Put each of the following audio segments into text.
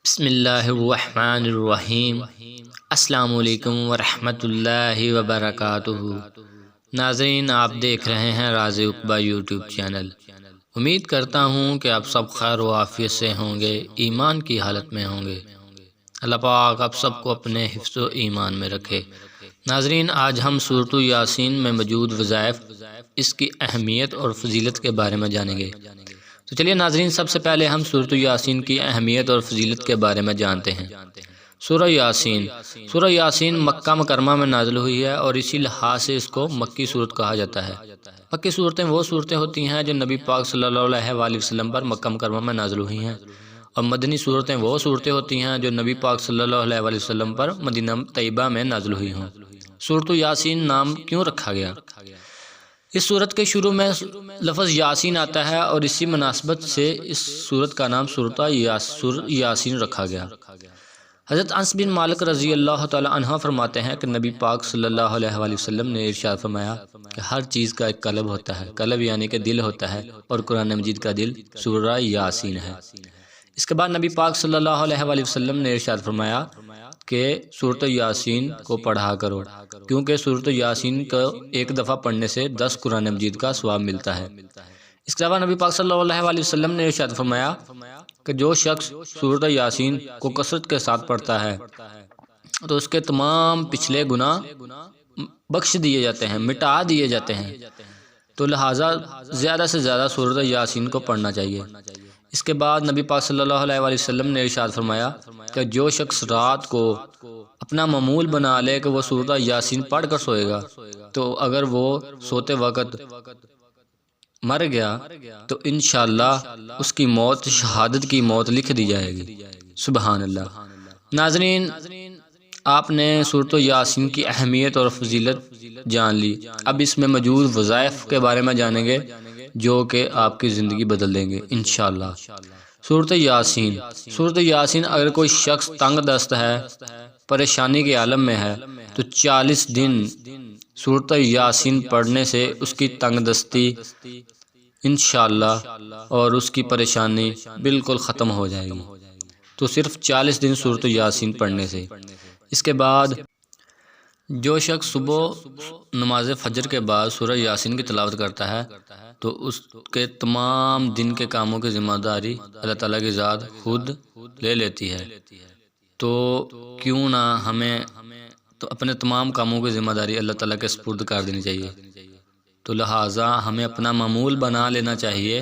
بسم اللہ الرحمن الرحیم۔ السلام علیکم ورحمۃ اللہ وبرکاتہ۔ ناظرین، آپ دیکھ رہے ہیں راز عقبہ یوٹیوب چینل۔ امید کرتا ہوں کہ آپ سب خیر و عافیت سے ہوں گے، ایمان کی حالت میں ہوں گے۔ اللہ پاک آپ سب کو اپنے حفظ و ایمان میں رکھے۔ ناظرین، آج ہم سورۃ یاسین میں موجود وظائف، اس کی اہمیت اور فضیلت کے بارے میں جانیں گے۔ تو چلیے ناظرین، سب سے پہلے ہم سورۃ یاسین کی اہمیت اور فضیلت کے بارے میں جانتے ہیں۔ سورہ یاسین مکہ مکرمہ میں نازل ہوئی ہے اور اسی لحاظ سے اس کو مکی سورت کہا جاتا ہے۔ مکی صورتیں وہ صورتیں ہوتی ہیں جو نبی پاک صلی اللہ علیہ وآلہ وسلم پر مکہ مکرمہ میں نازل ہوئی ہیں، اور مدنی صورتیں وہ صورتیں ہوتی ہیں جو نبی پاک صلی اللہ علیہ وآلہ وسلم پر مدینہ طیبہ میں نازل ہوئی ہوں۔ سورۃ یاسین نام کیوں رکھا گیا؟ اس سورت کے شروع میں لفظ یاسین آتا ہے اور اسی مناسبت سے اس سورت کا نام سورۃ یاسین رکھا گیا۔ حضرت انس بن مالک رضی اللہ تعالی عنہ فرماتے ہیں کہ نبی پاک صلی اللہ علیہ وآلہ وسلم نے ارشاد فرمایا کہ ہر چیز کا ایک قلب ہوتا ہے، قلب یعنی کہ دل ہوتا ہے، اور قرآن مجید کا دل سورہ یاسین ہے۔ اس کے بعد نبی پاک صلی اللہ علیہ وآلہ وسلم نے ارشاد فرمایا کہ سورۃ یاسین کو پڑھا کرو، کیونکہ سورۃ یاسین کو ایک دفعہ پڑھنے سے 10 قرآن مجید کا ثواب ملتا ہے۔ اس کے علاوہ نبی پاک صلی اللہ علیہ وآلہ وسلم نے ارشاد فرمایا کہ جو شخص سورۃ یاسین کو کثرت کے ساتھ پڑھتا ہے تو اس کے تمام پچھلے گناہ بخش دیے جاتے ہیں، مٹا دیے جاتے ہیں۔ تو لہٰذا زیادہ سے زیادہ سورۃ یاسین کو پڑھنا چاہیے۔ اس کے بعد نبی پاک صلی اللہ علیہ وآلہ وسلم نے ارشاد فرمایا کہ جو شخص رات کو اپنا معمول بنا لے کہ وہ سورۃ یاسین پڑھ کر سوئے گا، تو اگر وہ سوتے وقت مر گیا تو انشاءاللہ اس کی موت شہادت کی موت لکھ دی جائے گی۔ سبحان اللہ۔ ناظرین، آپ نے سورۃ یاسین کی اہمیت اور فضیلت جان لی، اب اس میں موجود وظائف کے بارے میں جانیں گے جو کہ آپ کی زندگی بدل دیں گے انشاءاللہ۔ سورۃ یاسین اگر کوئی شخص تنگ دست ہے، پریشانی کے عالم میں ہے، تو 40 دن سورۃ یاسین پڑھنے سے اس کی تنگ دستی انشاءاللہ اور اس کی پریشانی بالکل ختم ہو جائے گی۔ تو صرف 40 دن سورۃ یاسین پڑھنے سے۔ اس کے بعد جو شخص صبح نماز فجر کے بعد سورہ یاسین کی تلاوت کرتا ہے تو اس کے تمام دن کے کاموں کی ذمہ داری اللہ تعالیٰ کی ذات خود لے لیتی ہے۔ تو کیوں نہ ہمیں تو اپنے تمام کاموں کی ذمہ داری اللہ تعالیٰ کے سپرد کر دینی چاہیے۔ تو لہٰذا ہمیں اپنا معمول بنا لینا چاہیے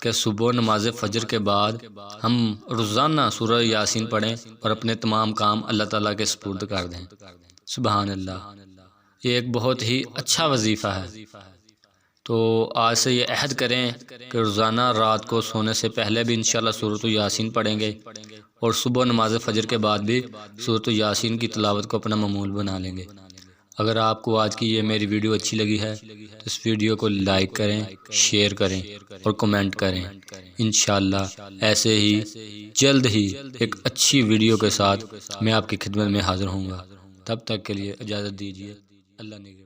کہ صبح نماز فجر کے بعد ہم روزانہ سورہ یاسین پڑھیں اور اپنے تمام کام اللہ تعالیٰ کے سپرد کر دیں۔ سبحان اللہ۔ یہ ایک بہت ہی اچھا وظیفہ ہے۔ تو آج سے یہ عہد کریں کہ روزانہ رات کو سونے سے پہلے بھی انشاءاللہ سورۃ یاسین پڑھیں گے، اور صبح نماز فجر کے بعد بھی سورۃ یاسین کی تلاوت کو اپنا معمول بنا لیں گے۔ اگر آپ کو آج کی یہ میری ویڈیو اچھی لگی ہے تو اس ویڈیو کو لائک کریں، شیئر کریں اور کمنٹ کریں۔ انشاءاللہ ایسے ہی جلد ہی ایک اچھی ویڈیو کے ساتھ میں آپ کی خدمت میں حاضر ہوں گا۔ تب تک کے لیے اجازت دیجیے۔ اللہ نگہبان۔